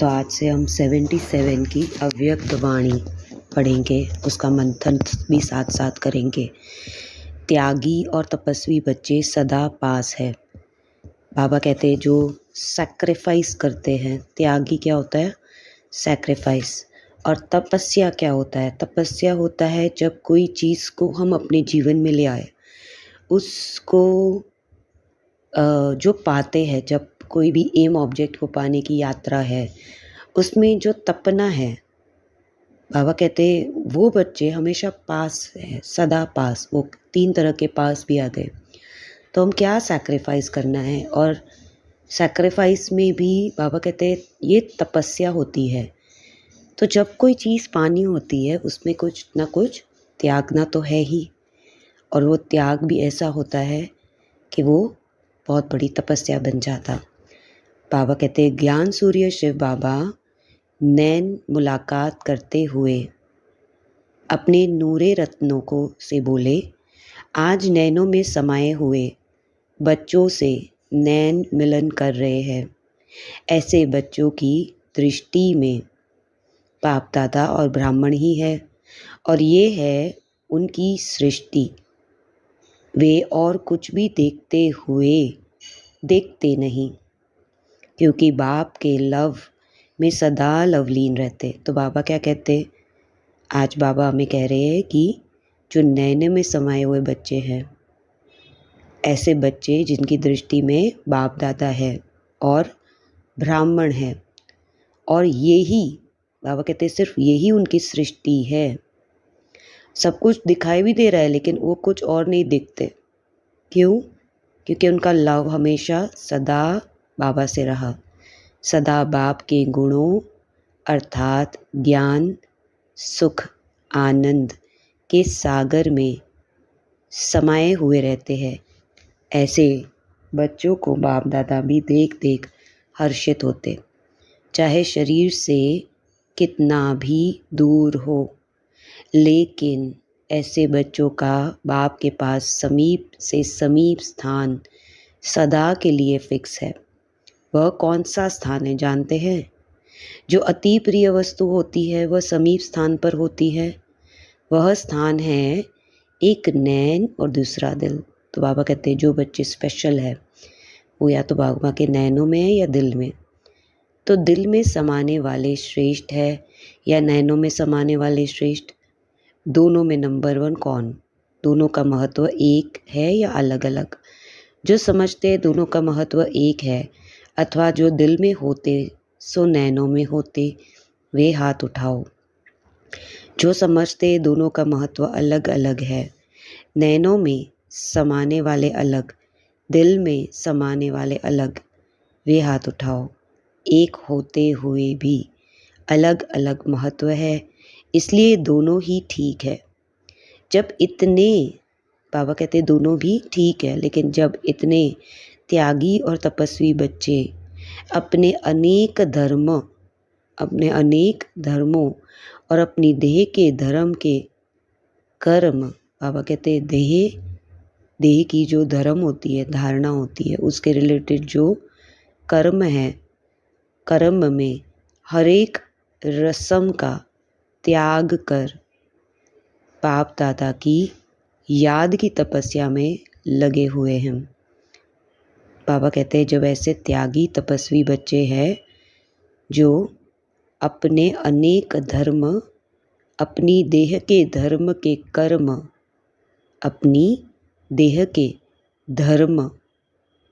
तो आज से हम 77 की अव्यक्त वाणी पढ़ेंगे, उसका मंथन भी साथ साथ करेंगे। त्यागी और तपस्वी बच्चे सदा पास है। बाबा कहते हैं जो सैक्रिफाइस करते हैं, त्यागी क्या होता है? सैक्रिफाइस। और तपस्या क्या होता है? तपस्या होता है जब कोई चीज़ को हम अपने जीवन में ले आए, उसको जो पाते हैं, जब कोई भी एम ऑब्जेक्ट को पाने की यात्रा है, उसमें जो तपना है, बाबा कहते हैं वो बच्चे हमेशा पास है, सदा पास। वो 3 तरह के पास भी आ गए। तो हम क्या सैक्रिफाइस करना है? और सैक्रिफाइस में भी बाबा कहते हैं ये तपस्या होती है। तो जब कोई चीज़ पानी होती है, उसमें कुछ ना कुछ त्यागना तो है ही, और वो त्याग भी ऐसा होता है कि वो बहुत बड़ी तपस्या बन जाता। बाबा कहते हैं ज्ञान सूर्य शिव बाबा नैन मुलाकात करते हुए अपने नूरे रत्नों को से बोले, आज नैनों में समाये हुए बच्चों से नैन मिलन कर रहे हैं। ऐसे बच्चों की दृष्टि में बाप दादा और ब्राह्मण ही है, और ये है उनकी सृष्टि। वे और कुछ भी देखते हुए देखते नहीं, क्योंकि बाप के लव में सदा लवलीन रहते। तो बाबा क्या कहते? आज बाबा हमें कह रहे हैं कि जो नैने में समाये हुए बच्चे हैं, ऐसे बच्चे जिनकी दृष्टि में बाप दादा है और ब्राह्मण है, और यही बाबा कहते हैं सिर्फ यही उनकी सृष्टि है। सब कुछ दिखाई भी दे रहा है, लेकिन वो कुछ और नहीं दिखते। क्यों? क्योंकि उनका लव हमेशा सदा बाबा से रहा। सदा बाप के गुणों अर्थात ज्ञान, सुख, आनंद के सागर में समाये हुए रहते हैं। ऐसे बच्चों को बाप दादा भी देख देख हर्षित होते, चाहे शरीर से कितना भी दूर हो। लेकिन ऐसे बच्चों का बाप के पास समीप से समीप स्थान सदा के लिए फिक्स है। वह कौन सा स्थान है जानते हैं? जो अति प्रिय वस्तु होती है वह समीप स्थान पर होती है। वह स्थान है एक नैन और दूसरा दिल। तो बाबा कहते हैं जो बच्चे स्पेशल है वो या तो बाबा के नैनों में है या दिल में। तो दिल में समाने वाले श्रेष्ठ है या नैनों में समाने वाले श्रेष्ठ? दोनों में नंबर 1 कौन? दोनों का महत्व एक है या अलग अलग? जो समझते हैं दोनों का महत्व एक है, अथवा जो दिल में होते सो नैनों में होते, वे हाथ उठाओ। जो समझते हैं दोनों का महत्व अलग अलग है, नैनों में समाने वाले अलग, दिल में समाने वाले अलग, वे हाथ उठाओ। एक होते हुए भी अलग अलग महत्व है, इसलिए दोनों ही ठीक है। जब इतने बाबा कहते हैं दोनों भी ठीक है, लेकिन जब इतने त्यागी और तपस्वी बच्चे अपने अनेक धर्मों और अपनी देह के धर्म के कर्म, बाबा कहते हैं देह की जो धर्म होती है, धारणा होती है, उसके रिलेटेड जो कर्म है, कर्म में हर एक रस्म का त्याग कर बाप दादा की याद की तपस्या में लगे हुए हैं। बाबा कहते हैं जब ऐसे त्यागी तपस्वी बच्चे हैं जो अपने अनेक धर्म, अपनी देह के धर्म के कर्म, अपनी देह के धर्म,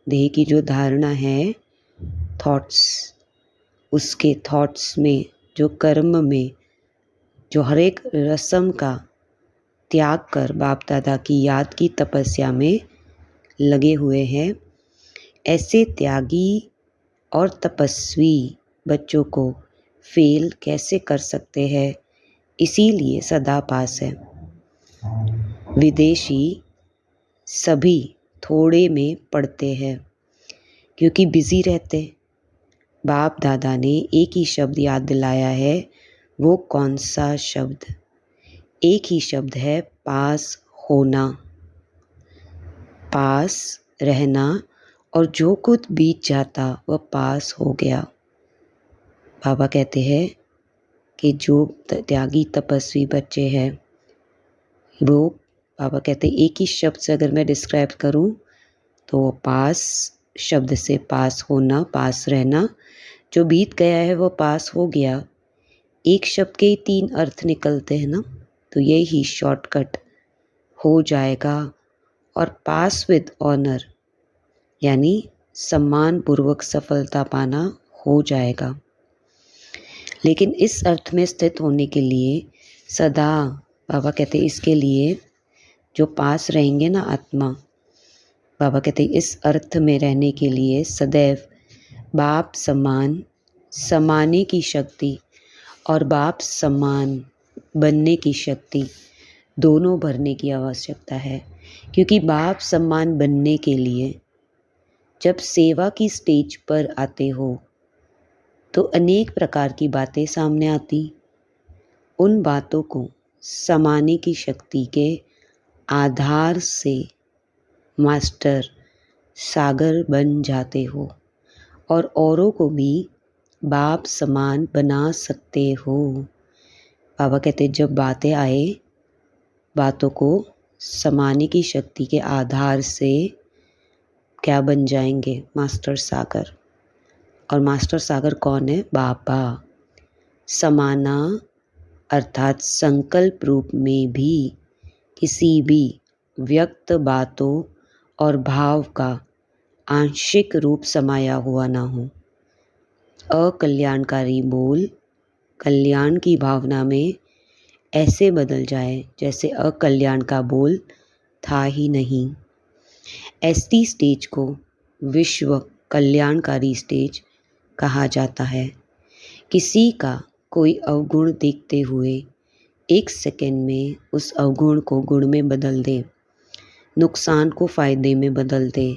देह की जो धारणा है, थॉट्स, उसके थॉट्स में, जो कर्म में, जो हर एक रस्म का त्याग कर बाप दादा की याद की तपस्या में लगे हुए हैं, ऐसे त्यागी और तपस्वी बच्चों को फेल कैसे कर सकते हैं? इसीलिए सदा पास है। विदेशी सभी थोड़े में पढ़ते हैं क्योंकि बिजी रहते। बाप दादा ने एक ही शब्द याद दिलाया है। वो कौन सा शब्द? एक ही शब्द है, पास होना, पास रहना, और जो कुछ बीत जाता वह पास हो गया। बाबा कहते हैं कि जो त्यागी तपस्वी बच्चे हैं वो, बाबा कहते हैं एक ही शब्द से अगर मैं डिस्क्राइब करूं तो वो पास शब्द से पास होना, पास रहना, जो बीत गया है वो पास हो गया। एक शब्द के ही 3 अर्थ निकलते हैं ना, तो यही शॉर्टकट हो जाएगा। और पास विद ऑनर यानी सम्मान पूर्वक सफलता पाना हो जाएगा। लेकिन इस अर्थ में स्थित होने के लिए सदा, बाबा कहते हैं इसके लिए जो पास रहेंगे ना आत्मा, बाबा कहते हैं इस अर्थ में रहने के लिए सदैव बाप समान समाने की शक्ति और बाप समान बनने की शक्ति दोनों भरने की आवश्यकता है। क्योंकि बाप समान बनने के लिए जब सेवा की स्टेज पर आते हो तो अनेक प्रकार की बातें सामने आती। उन बातों को समाने की शक्ति के आधार से मास्टर सागर बन जाते हो और औरों को भी बाप समान बना सकते हो। बाबा कहते जब बातें आए, बातों को समाने की शक्ति के आधार से क्या बन जाएंगे? मास्टर सागर। और मास्टर सागर कौन है? बाबा। समाना अर्थात संकल्प रूप में भी किसी भी व्यक्त बातों और भाव का आंशिक रूप समाया हुआ ना हो। अकल्याणकारी बोल कल्याण की भावना में ऐसे बदल जाए जैसे अकल्याण का बोल था ही नहीं। ऐसी स्टेज को विश्व कल्याणकारी स्टेज कहा जाता है। किसी का कोई अवगुण देखते हुए 1 सेकंड में उस अवगुण को गुण में बदल दे, नुकसान को फायदे में बदल दे,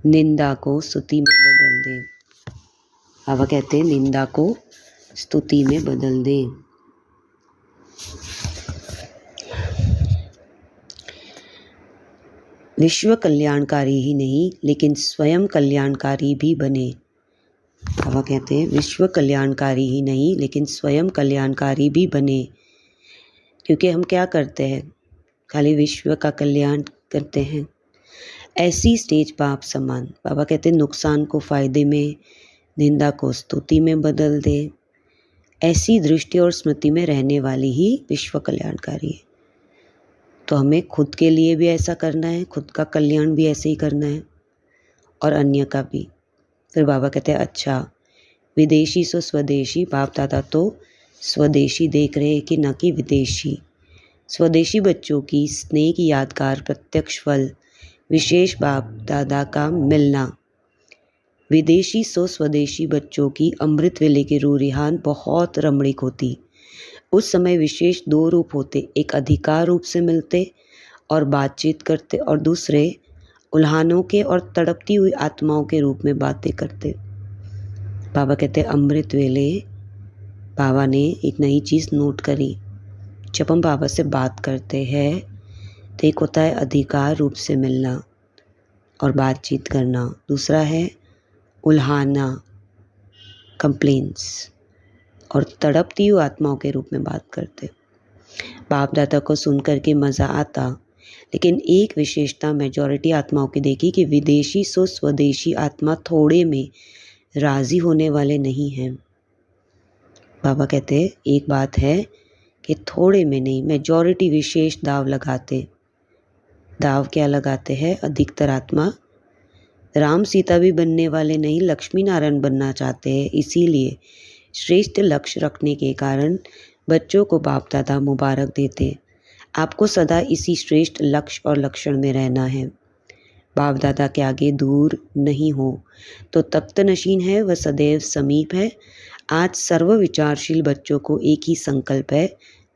निंदा को स्तुति में बदल दे। बाबा कहते हैं निंदा को स्तुति में बदल दे। विश्व कल्याणकारी ही नहीं लेकिन स्वयं कल्याणकारी भी बने। बाबा कहते हैं विश्व कल्याणकारी ही नहीं लेकिन स्वयं कल्याणकारी भी बने। क्योंकि हम क्या करते हैं? खाली विश्व का कल्याण करते हैं। ऐसी स्टेज बाप समान, बाबा कहते हैं नुकसान को फायदे में, निंदा को स्तुति में बदल दे। ऐसी दृष्टि और स्मृति में रहने वाली ही विश्व कल्याणकारी है। तो हमें खुद के लिए भी ऐसा करना है, खुद का कल्याण भी ऐसे ही करना है और अन्य का भी। फिर बाबा कहते हैं अच्छा, विदेशी सो स्वदेशी। बाप दादा तो स्वदेशी देख रहे हैं कि न कि विदेशी। स्वदेशी बच्चों की स्नेह की यादगार प्रत्यक्ष फल विशेष बाप दादा का मिलना। विदेशी सो स्वदेशी बच्चों की अमृत वेले की रूरिहान बहुत रमणीक होती। उस समय विशेष 2 रूप होते, एक अधिकार रूप से मिलते और बातचीत करते और दूसरे उल्हानों के और तड़पती हुई आत्माओं के रूप में बातें करते। बाबा कहते अमृत वेले बाबा ने एक नई चीज़ नोट करी। जब हम बाबा से बात करते हैं तो एक होता है अधिकार रूप से मिलना और बातचीत करना, दूसरा है उल्हाना कंप्लेंट्स और तड़पती हुई आत्माओं के रूप में बात करते। बाप दादा को सुन कर के मज़ा आता, लेकिन एक विशेषता मेजॉरिटी आत्माओं की देखी कि विदेशी सो स्वदेशी आत्मा थोड़े में राज़ी होने वाले नहीं हैं। बाबा कहते हैं एक बात है कि थोड़े में नहीं, मेजॉरिटी विशेष दाव लगाते। दाव क्या लगाते हैं? अधिकतर आत्मा राम सीता भी बनने वाले नहीं, लक्ष्मी नारायण बनना चाहते हैं। इसीलिए श्रेष्ठ लक्ष्य रखने के कारण बच्चों को बाप दादा मुबारक देते। आपको सदा इसी श्रेष्ठ लक्ष्य और लक्षण में रहना है। बाप दादा के आगे दूर नहीं हो तो तख्त नशीन है, वह सदैव समीप है। आज सर्व विचारशील बच्चों को एक ही संकल्प है,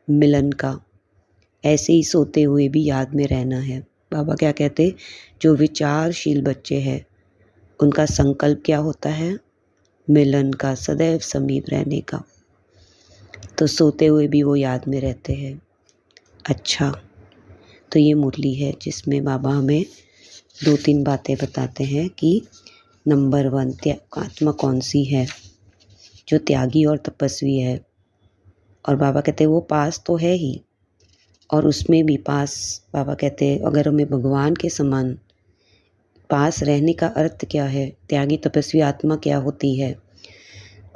मिलन का। ऐसे ही सोते हुए भी याद में रहना है। बाबा क्या कहते? जो विचारशील बच्चे हैं उनका संकल्प क्या होता है? मिलन का, सदैव समीप रहने का। तो सोते हुए भी वो याद में रहते हैं। अच्छा, तो ये मुरली है जिसमें बाबा हमें 2-3 बातें बताते हैं कि नंबर 1 आत्मा कौन सी है। जो त्यागी और तपस्वी है। और बाबा कहते हैं वो पास तो है ही, और उसमें भी पास बाबा कहते हैं अगर हमें भगवान के समान पास रहने का अर्थ क्या है, त्यागी तपस्वी आत्मा क्या होती है।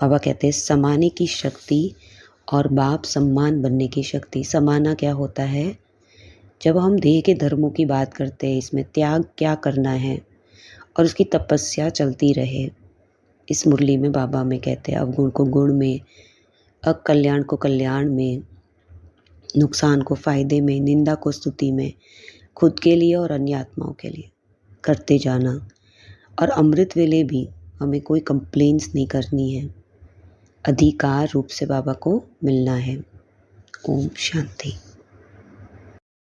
बाबा कहते हैं समाने की शक्ति और बाप सम्मान बनने की शक्ति। समाना क्या होता है, जब हम देह के धर्मों की बात करते हैं, इसमें त्याग क्या करना है और उसकी तपस्या चलती रहे। इस मुरली में बाबा में कहते हैं अवगुण को गुण में, अकल्याण को कल्याण में, नुकसान को फ़ायदे में, निंदा को स्तुति में, खुद के लिए और अन्य आत्माओं के लिए करते जाना। और अमृत वेले भी हमें कोई कंप्लेंट्स नहीं करनी है, अधिकार रूप से बाबा को मिलना है। ओम शांति।